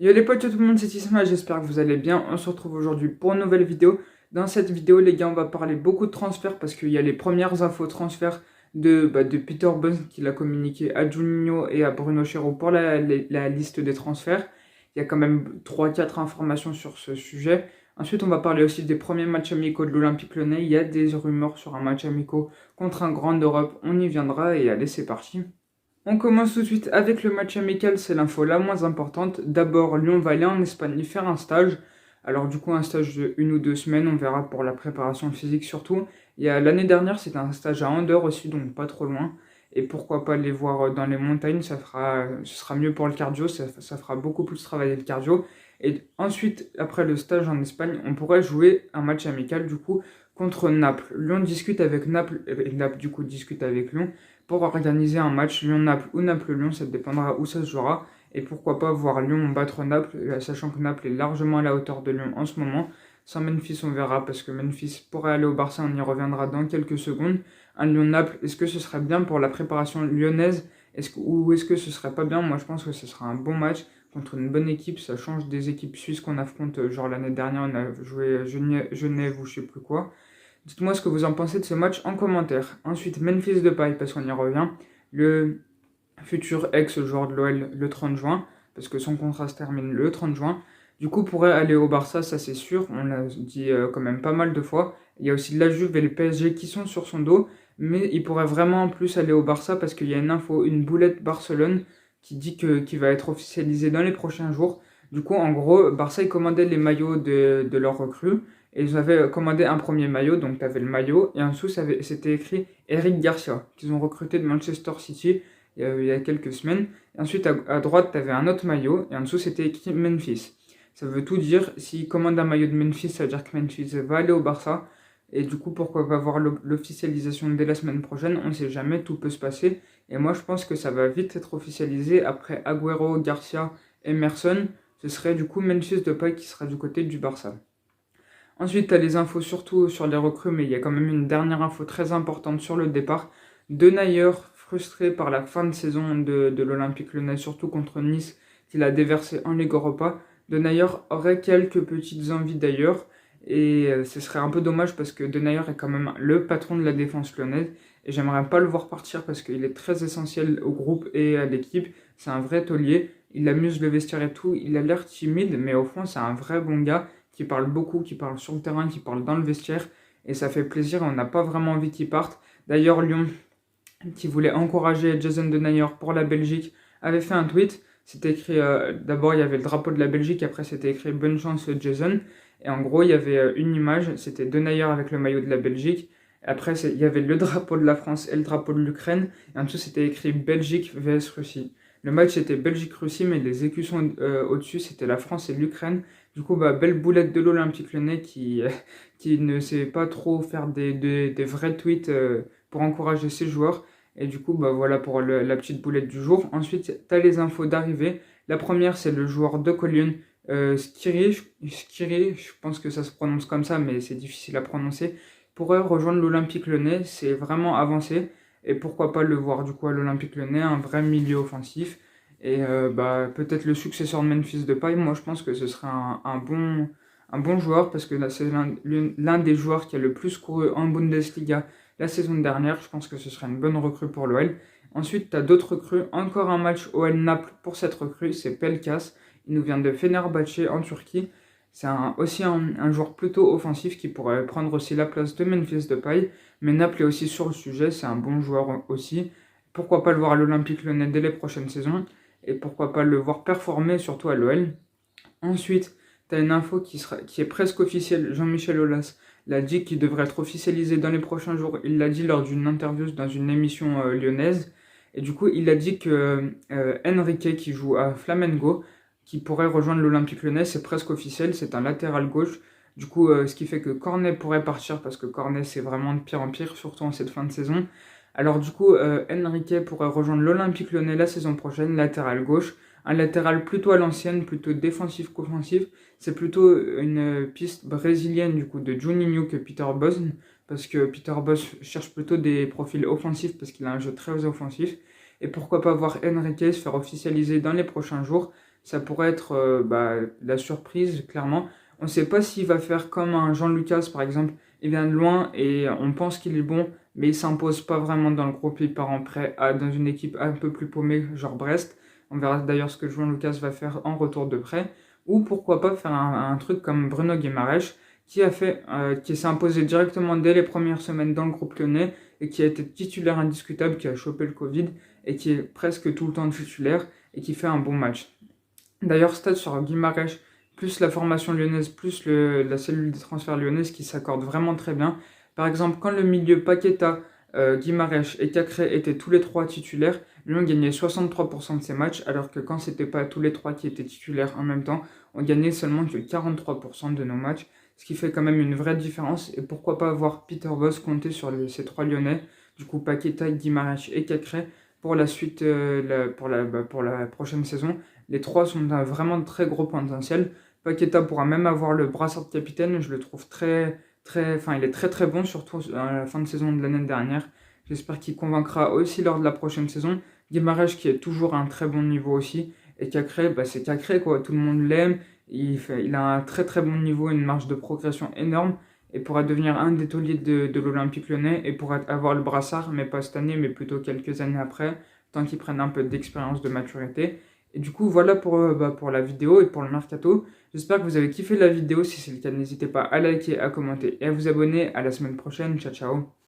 Yo les potes, tout le monde, c'est Isma, j'espère que vous allez bien. On se retrouve aujourd'hui pour une nouvelle vidéo. Dans cette vidéo, les gars, on va parler beaucoup de transferts parce qu'il y a les premières infos transferts de Peter Buzz qu'il a communiqué à Juninho et à Bruno Chéreau pour la liste des transferts. Il y a quand même trois quatre informations sur ce sujet. Ensuite, on va parler aussi des premiers matchs amicaux de l'Olympique Lyonnais. Il y a des rumeurs sur un match amical contre un grand d'Europe. On y viendra et allez, c'est parti. On commence tout de suite avec le match amical, c'est l'info la moins importante. D'abord, Lyon va aller en Espagne y faire un stage. Alors du coup, un stage de 1 ou 2 semaines, on verra pour la préparation physique surtout. L'année dernière, c'était un stage à Andorre aussi, donc pas trop loin. Et pourquoi pas les voir dans les montagnes, ce sera mieux pour le cardio, ça fera beaucoup plus travailler le cardio. Et ensuite, après le stage en Espagne, on pourrait jouer un match amical du coup contre Naples. Lyon discute avec Naples, et Naples du coup discute avec Lyon pour organiser un match Lyon-Naples ou Naples-Lyon, ça dépendra où ça se jouera. Et pourquoi pas voir Lyon battre Naples, sachant que Naples est largement à la hauteur de Lyon en ce moment. Sans Memphis, on verra, parce que Memphis pourrait aller au Barça, on y reviendra dans quelques secondes. Un Lyon-Naples, est-ce que ce serait bien pour la préparation lyonnaise ou est-ce que ce serait pas bien? Moi, je pense que ce sera un bon match contre une bonne équipe. Ça change des équipes suisses qu'on affronte, genre l'année dernière, on a joué Genève ou je sais plus quoi. Dites-moi ce que vous en pensez de ce match en commentaire. Ensuite, Memphis Depay, parce qu'on y revient. Le futur ex-joueur de l'OL le 30 juin, parce que son contrat se termine le 30 juin. Du coup, pourrait aller au Barça, ça c'est sûr. On l'a dit quand même pas mal de fois. Il y a aussi la Juve et le PSG qui sont sur son dos. Mais il pourrait vraiment en plus aller au Barça parce qu'il y a une info, une boulette Barcelone qui dit qu'il va être officialisé dans les prochains jours. Du coup, en gros, Barça, ils commandaient les maillots de leurs recrues. Et ils avaient commandé un premier maillot, donc tu avais le maillot. Et en dessous, c'était écrit Eric Garcia, qu'ils ont recruté de Manchester City il y a quelques semaines. Et ensuite, à droite, tu avais un autre maillot. Et en dessous, c'était écrit Memphis. Ça veut tout dire. S'ils commandent un maillot de Memphis, ça veut dire que Memphis va aller au Barça. Et du coup, pourquoi pas voir l'officialisation dès la semaine prochaine? On ne sait jamais, tout peut se passer. Et moi, je pense que ça va vite être officialisé. Après Agüero, Garcia, Emerson, ce serait du coup Memphis Depay qui sera du côté du Barça. Ensuite, tu as les infos surtout sur les recrues, mais il y a quand même une dernière info très importante sur le départ. Denayer, frustré par la fin de saison de l'Olympique Lyonnais, surtout contre Nice, qu'il a déversé en Ligue Europa. Denayer aurait quelques petites envies d'ailleurs, et ce serait un peu dommage parce que Denayer est quand même le patron de la défense lyonnaise, et j'aimerais pas le voir partir parce qu'il est très essentiel au groupe et à l'équipe. C'est un vrai taulier, il amuse le vestiaire et tout, il a l'air timide, mais au fond c'est un vrai bon gars qui parle beaucoup, qui parle sur le terrain, qui parle dans le vestiaire, et ça fait plaisir, on n'a pas vraiment envie qu'il parte. D'ailleurs, Lyon, qui voulait encourager Jason Denayer pour la Belgique, avait fait un tweet, c'était écrit, d'abord il y avait le drapeau de la Belgique, après c'était écrit bonne chance Jason, et en gros il y avait une image, c'était Denayer avec le maillot de la Belgique, après il y avait le drapeau de la France et le drapeau de l'Ukraine, et en dessous c'était écrit Belgique vs Russie. Le match c'était Belgique-Russie, mais les écussons au-dessus c'était la France et l'Ukraine. Du coup, belle boulette de l'Olympique Lyonnais qui ne sait pas trop faire des vrais tweets pour encourager ses joueurs. Et du coup, voilà pour la petite boulette du jour. Ensuite, tu as les infos d'arrivée. La première, c'est le joueur de Cologne, Skiri, je pense que ça se prononce comme ça, mais c'est difficile à prononcer. Pourrait rejoindre l'Olympique Lyonnais, c'est vraiment avancé. Et pourquoi pas le voir du coup à l'Olympique Lyonnais, un vrai milieu offensif. Et peut-être le successeur de Memphis Depay, moi je pense que ce serait un bon joueur parce que là, c'est l'un des joueurs qui a le plus couru en Bundesliga la saison dernière. Je pense que ce serait une bonne recrue pour l'OL. Ensuite, tu as d'autres recrues. Encore un match OL Naples pour cette recrue, c'est Pelkas. Il nous vient de Fenerbahçe en Turquie. C'est aussi un joueur plutôt offensif qui pourrait prendre aussi la place de Memphis Depay. Mais Naples est aussi sur le sujet, c'est un bon joueur aussi. Pourquoi pas le voir à l'Olympique Lyonnais dès les prochaines saisons? Et pourquoi pas le voir performer, surtout à l'OL. Ensuite, tu as une info qui est presque officielle. Jean-Michel Aulas l'a dit qu'il devrait être officialisé dans les prochains jours. Il l'a dit lors d'une interview dans une émission lyonnaise. Et du coup, il a dit que Enrique, qui joue à Flamengo, qui pourrait rejoindre l'Olympique Lyonnais, c'est presque officiel. C'est un latéral gauche. Du coup, ce qui fait que Cornet pourrait partir parce que Cornet, c'est vraiment de pire en pire, surtout en cette fin de saison. Alors du coup, Enrique pourrait rejoindre l'Olympique Lyonnais la saison prochaine, latéral gauche. Un latéral plutôt à l'ancienne, plutôt défensif qu'offensif. C'est plutôt une piste brésilienne du coup de Juninho que Peter Bosz, parce que Peter Bosz cherche plutôt des profils offensifs parce qu'il a un jeu très offensif. Et pourquoi pas voir Enrique se faire officialiser dans les prochains jours. ça pourrait être la surprise, clairement. On ne sait pas s'il va faire comme un Jean Lucas, par exemple. Il vient de loin et on pense qu'il est bon, mais il s'impose pas vraiment dans le groupe. Il part en prêt dans une équipe un peu plus paumée, genre Brest. On verra d'ailleurs ce que Jean Lucas va faire en retour de prêt. Ou pourquoi pas faire un truc comme Bruno Guimaraes, qui s'est imposé directement dès les premières semaines dans le groupe lyonnais et qui a été titulaire indiscutable, qui a chopé le Covid et qui est presque tout le temps titulaire et qui fait un bon match. D'ailleurs, stats sur Guimaraes, plus la formation lyonnaise, plus la cellule des transferts lyonnaise qui s'accordent vraiment très bien. Par exemple, quand le milieu Paqueta, Guimaraes et Cacré étaient tous les trois titulaires, Lyon gagnait 63% de ses matchs, alors que quand c'était pas tous les trois qui étaient titulaires en même temps, on gagnait seulement que 43% de nos matchs, ce qui fait quand même une vraie différence. Et pourquoi pas voir Peter Bosz compter sur ces trois Lyonnais, du coup Paqueta, Guimaraes et Cacré, pour la suite, pour la prochaine saison. Les trois sont d'un vraiment très gros potentiel. Paqueta pourra même avoir le brassard de capitaine. Je le trouve il est très très bon, surtout à la fin de saison de l'année dernière. J'espère qu'il convaincra aussi lors de la prochaine saison. Guimaraes qui est toujours à un très bon niveau aussi. Et Cacré, c'est Cacré quoi. Tout le monde l'aime. Il a un très très bon niveau, une marge de progression énorme. Et pourra devenir un des tauliers de l'Olympique Lyonnais. Et pourra avoir le brassard, mais pas cette année, mais plutôt quelques années après. Tant qu'ils prennent un peu d'expérience, de maturité. Et du coup, voilà pour la vidéo et pour le mercato. J'espère que vous avez kiffé la vidéo. Si c'est le cas, n'hésitez pas à liker, à commenter et à vous abonner. À la semaine prochaine. Ciao, ciao.